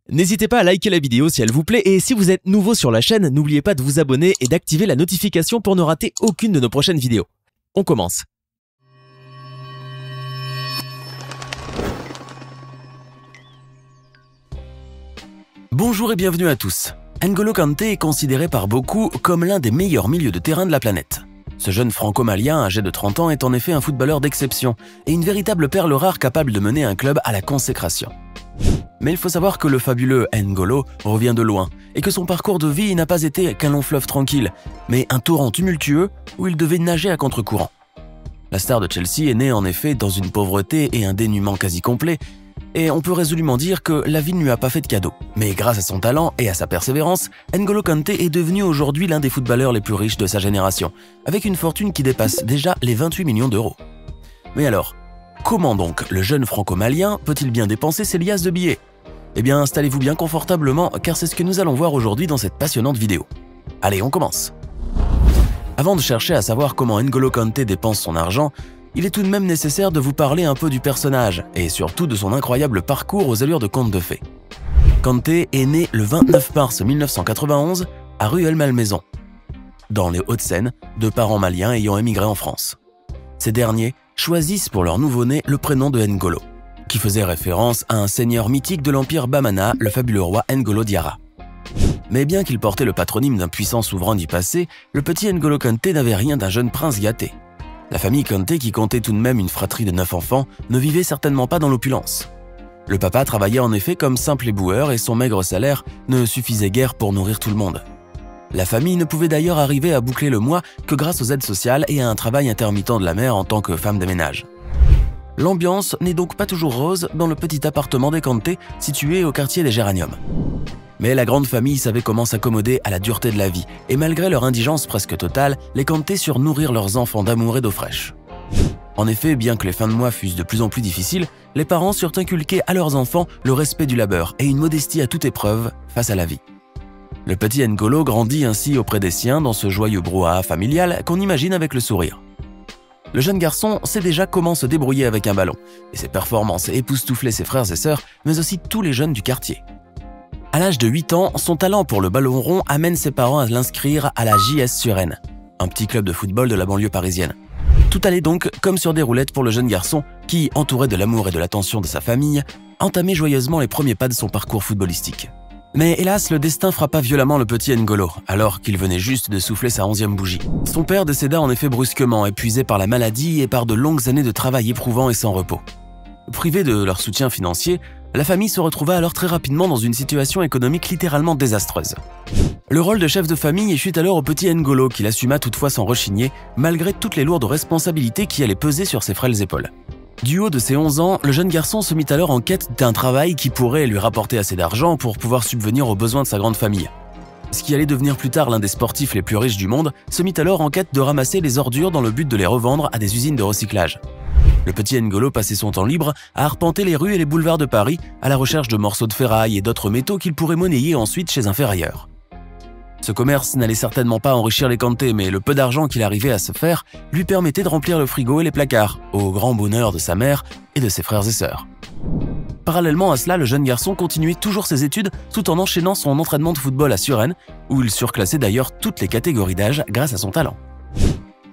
N'hésitez pas à liker la vidéo si elle vous plaît et si vous êtes nouveau sur la chaîne, n'oubliez pas de vous abonner et d'activer la notification pour ne rater aucune de nos prochaines vidéos. On commence. Bonjour et bienvenue à tous. N'Golo Kanté est considéré par beaucoup comme l'un des meilleurs milieux de terrain de la planète. Ce jeune franco-malien âgé de 30 ans est en effet un footballeur d'exception et une véritable perle rare capable de mener un club à la consécration. Mais il faut savoir que le fabuleux N'Golo revient de loin et que son parcours de vie n'a pas été qu'un long fleuve tranquille, mais un torrent tumultueux où il devait nager à contre-courant. La star de Chelsea est née en effet dans une pauvreté et un dénuement quasi complet, et on peut résolument dire que la vie ne lui a pas fait de cadeau. Mais grâce à son talent et à sa persévérance, N'Golo Kanté est devenu aujourd'hui l'un des footballeurs les plus riches de sa génération, avec une fortune qui dépasse déjà les 28 millions d'euros. Mais alors, comment donc le jeune franco-malien peut-il bien dépenser ses liasses de billets? Eh bien, installez-vous bien confortablement, car c'est ce que nous allons voir aujourd'hui dans cette passionnante vidéo. Allez, on commence. Avant de chercher à savoir comment N'Golo Kanté dépense son argent, il est tout de même nécessaire de vous parler un peu du personnage, et surtout de son incroyable parcours aux allures de conte de fées. Kanté est né le 29 mars 1991 à Rueil-Malmaison, dans les Hauts-de-Seine, de parents maliens ayant émigré en France. Ces derniers choisissent pour leur nouveau-né le prénom de N'Golo, qui faisait référence à un seigneur mythique de l'Empire Bamana, le fabuleux roi N'Golo Diarra. Mais bien qu'il portait le patronyme d'un puissant souverain du passé, le petit N'Golo Kanté n'avait rien d'un jeune prince gâté. La famille Kanté, qui comptait tout de même une fratrie de 9 enfants, ne vivait certainement pas dans l'opulence. Le papa travaillait en effet comme simple éboueur et son maigre salaire ne suffisait guère pour nourrir tout le monde. La famille ne pouvait d'ailleurs arriver à boucler le mois que grâce aux aides sociales et à un travail intermittent de la mère en tant que femme de ménage. L'ambiance n'est donc pas toujours rose dans le petit appartement des Kanté situé au quartier des Géraniums. Mais la grande famille savait comment s'accommoder à la dureté de la vie, et malgré leur indigence presque totale, les Kanté surent nourrir leurs enfants d'amour et d'eau fraîche. En effet, bien que les fins de mois fussent de plus en plus difficiles, les parents surent inculquer à leurs enfants le respect du labeur et une modestie à toute épreuve face à la vie. Le petit N'Golo grandit ainsi auprès des siens dans ce joyeux brouhaha familial qu'on imagine avec le sourire. Le jeune garçon sait déjà comment se débrouiller avec un ballon, et ses performances époustouflaient ses frères et sœurs, mais aussi tous les jeunes du quartier. À l'âge de 8 ans, son talent pour le ballon rond amène ses parents à l'inscrire à la JS Suresnes, un petit club de football de la banlieue parisienne. Tout allait donc comme sur des roulettes pour le jeune garçon qui, entouré de l'amour et de l'attention de sa famille, entamait joyeusement les premiers pas de son parcours footballistique. Mais hélas, le destin frappa violemment le petit N'Golo, alors qu'il venait juste de souffler sa 11e bougie. Son père décéda en effet brusquement, épuisé par la maladie et par de longues années de travail éprouvant et sans repos. Privés de leur soutien financier, la famille se retrouva alors très rapidement dans une situation économique littéralement désastreuse. Le rôle de chef de famille échut alors au petit N'Golo, qu'il assuma toutefois sans rechigner, malgré toutes les lourdes responsabilités qui allaient peser sur ses frêles épaules. Du haut de ses 11 ans, le jeune garçon se mit alors en quête d'un travail qui pourrait lui rapporter assez d'argent pour pouvoir subvenir aux besoins de sa grande famille. Ce qui allait devenir plus tard l'un des sportifs les plus riches du monde, se mit alors en quête de ramasser les ordures dans le but de les revendre à des usines de recyclage. Le petit N'Golo passait son temps libre à arpenter les rues et les boulevards de Paris à la recherche de morceaux de ferraille et d'autres métaux qu'il pourrait monnayer ensuite chez un ferrailleur. Ce commerce n'allait certainement pas enrichir les Kanté, mais le peu d'argent qu'il arrivait à se faire lui permettait de remplir le frigo et les placards, au grand bonheur de sa mère et de ses frères et sœurs. Parallèlement à cela, le jeune garçon continuait toujours ses études tout en enchaînant son entraînement de football à Suresnes, où il surclassait d'ailleurs toutes les catégories d'âge grâce à son talent.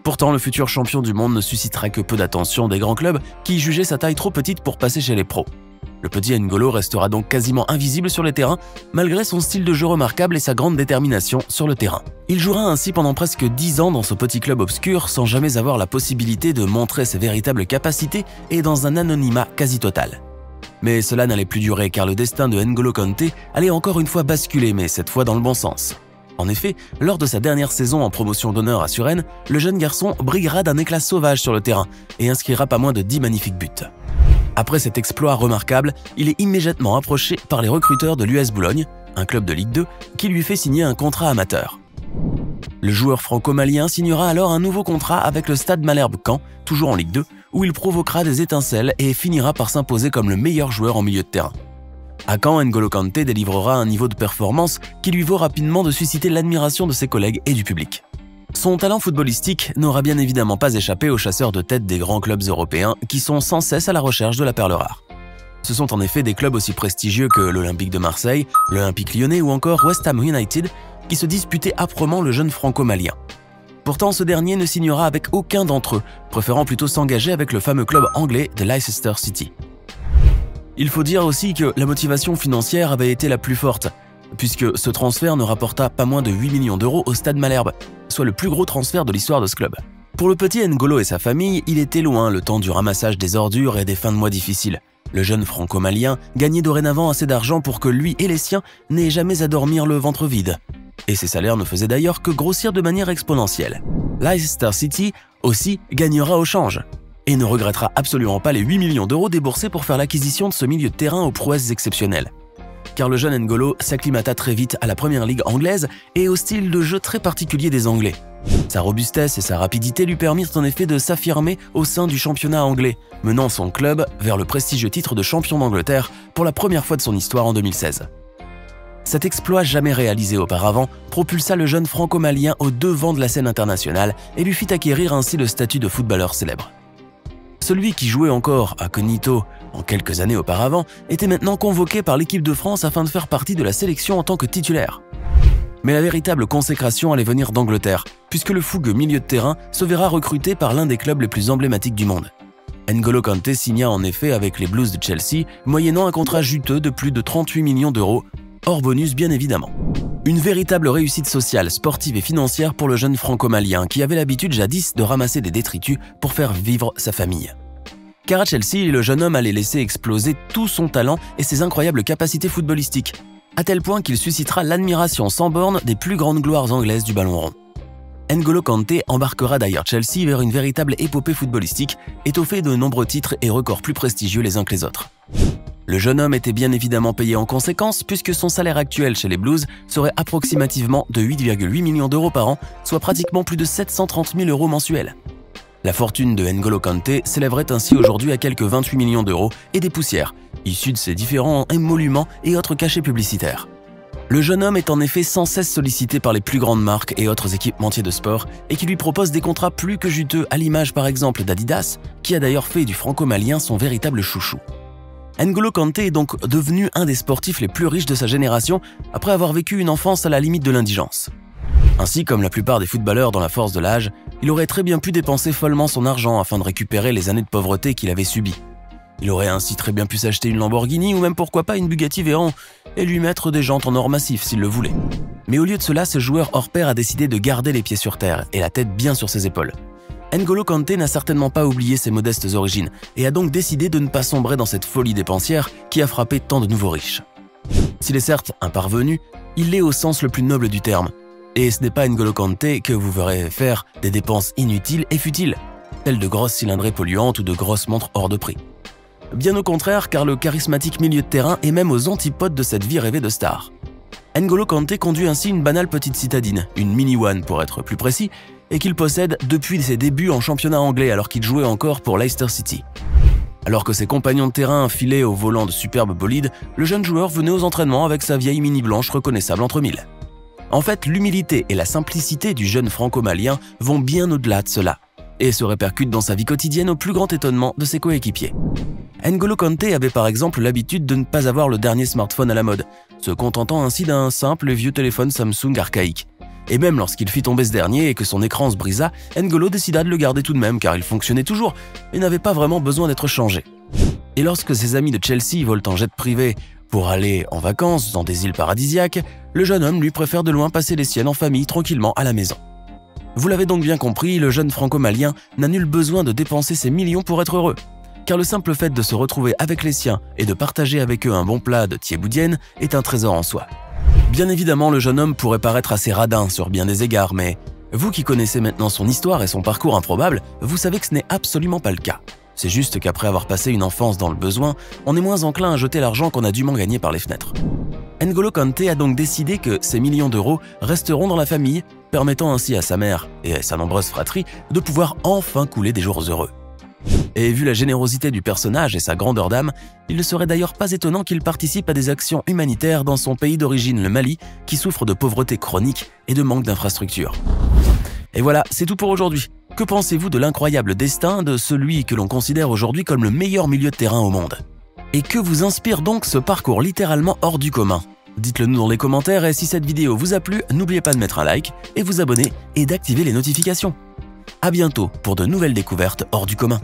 Pourtant, le futur champion du monde ne suscitera que peu d'attention des grands clubs qui jugeaient sa taille trop petite pour passer chez les pros. Le petit N'Golo restera donc quasiment invisible sur les terrains, malgré son style de jeu remarquable et sa grande détermination sur le terrain. Il jouera ainsi pendant presque 10 ans dans ce petit club obscur sans jamais avoir la possibilité de montrer ses véritables capacités et dans un anonymat quasi total. Mais cela n'allait plus durer car le destin de N'Golo Kanté allait encore une fois basculer, mais cette fois dans le bon sens. En effet, lors de sa dernière saison en promotion d'honneur à Suresnes, le jeune garçon brillera d'un éclat sauvage sur le terrain et inscrira pas moins de 10 magnifiques buts. Après cet exploit remarquable, il est immédiatement approché par les recruteurs de l'US Boulogne, un club de Ligue 2, qui lui fait signer un contrat amateur. Le joueur franco-malien signera alors un nouveau contrat avec le Stade Malherbe-Caen, toujours en Ligue 2, où il provoquera des étincelles et finira par s'imposer comme le meilleur joueur en milieu de terrain. À Caen, N'Golo Kanté délivrera un niveau de performance qui lui vaut rapidement de susciter l'admiration de ses collègues et du public. Son talent footballistique n'aura bien évidemment pas échappé aux chasseurs de tête des grands clubs européens qui sont sans cesse à la recherche de la perle rare. Ce sont en effet des clubs aussi prestigieux que l'Olympique de Marseille, l'Olympique lyonnais ou encore West Ham United qui se disputaient âprement le jeune franco-malien. Pourtant, ce dernier ne signera avec aucun d'entre eux, préférant plutôt s'engager avec le fameux club anglais de Leicester City. Il faut dire aussi que la motivation financière avait été la plus forte, puisque ce transfert ne rapporta pas moins de 8 millions d'euros au Stade Malherbe, soit le plus gros transfert de l'histoire de ce club. Pour le petit N'Golo et sa famille, il était loin le temps du ramassage des ordures et des fins de mois difficiles. Le jeune franco-malien gagnait dorénavant assez d'argent pour que lui et les siens n'aient jamais à dormir le ventre vide. Et ses salaires ne faisaient d'ailleurs que grossir de manière exponentielle. Leicester City aussi gagnera au change et ne regrettera absolument pas les 8 millions d'euros déboursés pour faire l'acquisition de ce milieu de terrain aux prouesses exceptionnelles. Car le jeune N'Golo s'acclimata très vite à la première ligue anglaise et au style de jeu très particulier des Anglais. Sa robustesse et sa rapidité lui permirent en effet de s'affirmer au sein du championnat anglais, menant son club vers le prestigieux titre de champion d'Angleterre pour la première fois de son histoire en 2016. Cet exploit jamais réalisé auparavant propulsa le jeune franco-malien au devant de la scène internationale et lui fit acquérir ainsi le statut de footballeur célèbre. Celui qui jouait encore à Cognito en quelques années auparavant était maintenant convoqué par l'équipe de France afin de faire partie de la sélection en tant que titulaire. Mais la véritable consécration allait venir d'Angleterre, puisque le fougueux milieu de terrain se verra recruté par l'un des clubs les plus emblématiques du monde. N'Golo Kanté signa en effet avec les Blues de Chelsea, moyennant un contrat juteux de plus de 38 millions d'euros, hors bonus bien évidemment. Une véritable réussite sociale, sportive et financière pour le jeune franco-malien qui avait l'habitude jadis de ramasser des détritus pour faire vivre sa famille. Car à Chelsea, le jeune homme allait laisser exploser tout son talent et ses incroyables capacités footballistiques, à tel point qu'il suscitera l'admiration sans borne des plus grandes gloires anglaises du ballon rond. N'Golo Kanté embarquera d'ailleurs Chelsea vers une véritable épopée footballistique, étoffée de nombreux titres et records plus prestigieux les uns que les autres. Le jeune homme était bien évidemment payé en conséquence puisque son salaire actuel chez les Blues serait approximativement de 8,8 millions d'euros par an, soit pratiquement plus de 730 000 euros mensuels. La fortune de N'Golo Kanté s'élèverait ainsi aujourd'hui à quelques 28 millions d'euros et des poussières, issus de ses différents émoluments et autres cachets publicitaires. Le jeune homme est en effet sans cesse sollicité par les plus grandes marques et autres équipementiers de sport et qui lui proposent des contrats plus que juteux, à l'image par exemple d'Adidas, qui a d'ailleurs fait du franco-malien son véritable chouchou. N'Golo Kanté est donc devenu un des sportifs les plus riches de sa génération après avoir vécu une enfance à la limite de l'indigence. Ainsi, comme la plupart des footballeurs dans la force de l'âge, il aurait très bien pu dépenser follement son argent afin de récupérer les années de pauvreté qu'il avait subies. Il aurait ainsi très bien pu s'acheter une Lamborghini ou même pourquoi pas une Bugatti Veyron et lui mettre des jantes en or massif s'il le voulait. Mais au lieu de cela, ce joueur hors pair a décidé de garder les pieds sur terre et la tête bien sur ses épaules. N'Golo Kanté n'a certainement pas oublié ses modestes origines et a donc décidé de ne pas sombrer dans cette folie dépensière qui a frappé tant de nouveaux riches. S'il est certes un parvenu, il l'est au sens le plus noble du terme. Et ce n'est pas N'Golo Kanté que vous verrez faire des dépenses inutiles et futiles, telles de grosses cylindrées polluantes ou de grosses montres hors de prix. Bien au contraire, car le charismatique milieu de terrain est même aux antipodes de cette vie rêvée de star. N'Golo Kanté conduit ainsi une banale petite citadine, une Mini One pour être plus précis, et qu'il possède depuis ses débuts en championnat anglais alors qu'il jouait encore pour Leicester City. Alors que ses compagnons de terrain filaient au volant de superbes bolides, le jeune joueur venait aux entraînements avec sa vieille Mini blanche reconnaissable entre mille. En fait, l'humilité et la simplicité du jeune franco-malien vont bien au-delà de cela et se répercutent dans sa vie quotidienne au plus grand étonnement de ses coéquipiers. N'Golo Kanté avait par exemple l'habitude de ne pas avoir le dernier smartphone à la mode, se contentant ainsi d'un simple et vieux téléphone Samsung archaïque. Et même lorsqu'il fit tomber ce dernier et que son écran se brisa, N'Golo décida de le garder tout de même car il fonctionnait toujours et n'avait pas vraiment besoin d'être changé. Et lorsque ses amis de Chelsea volent en jet privé pour aller en vacances dans des îles paradisiaques, le jeune homme lui préfère de loin passer les siennes en famille tranquillement à la maison. Vous l'avez donc bien compris, le jeune franco-malien n'a nul besoin de dépenser ses millions pour être heureux. Car le simple fait de se retrouver avec les siens et de partager avec eux un bon plat de thieboudienne est un trésor en soi. Bien évidemment, le jeune homme pourrait paraître assez radin sur bien des égards, mais vous qui connaissez maintenant son histoire et son parcours improbable, vous savez que ce n'est absolument pas le cas. C'est juste qu'après avoir passé une enfance dans le besoin, on est moins enclin à jeter l'argent qu'on a dûment gagné par les fenêtres. N'Golo Kanté a donc décidé que ces millions d'euros resteront dans la famille, permettant ainsi à sa mère et à sa nombreuse fratrie de pouvoir enfin couler des jours heureux. Et vu la générosité du personnage et sa grandeur d'âme, il ne serait d'ailleurs pas étonnant qu'il participe à des actions humanitaires dans son pays d'origine, le Mali, qui souffre de pauvreté chronique et de manque d'infrastructures. Et voilà, c'est tout pour aujourd'hui. Que pensez-vous de l'incroyable destin de celui que l'on considère aujourd'hui comme le meilleur milieu de terrain au monde? Et que vous inspire donc ce parcours littéralement hors du commun? Dites-le nous dans les commentaires et si cette vidéo vous a plu, n'oubliez pas de mettre un like et vous abonner et d'activer les notifications. À bientôt pour de nouvelles découvertes hors du commun.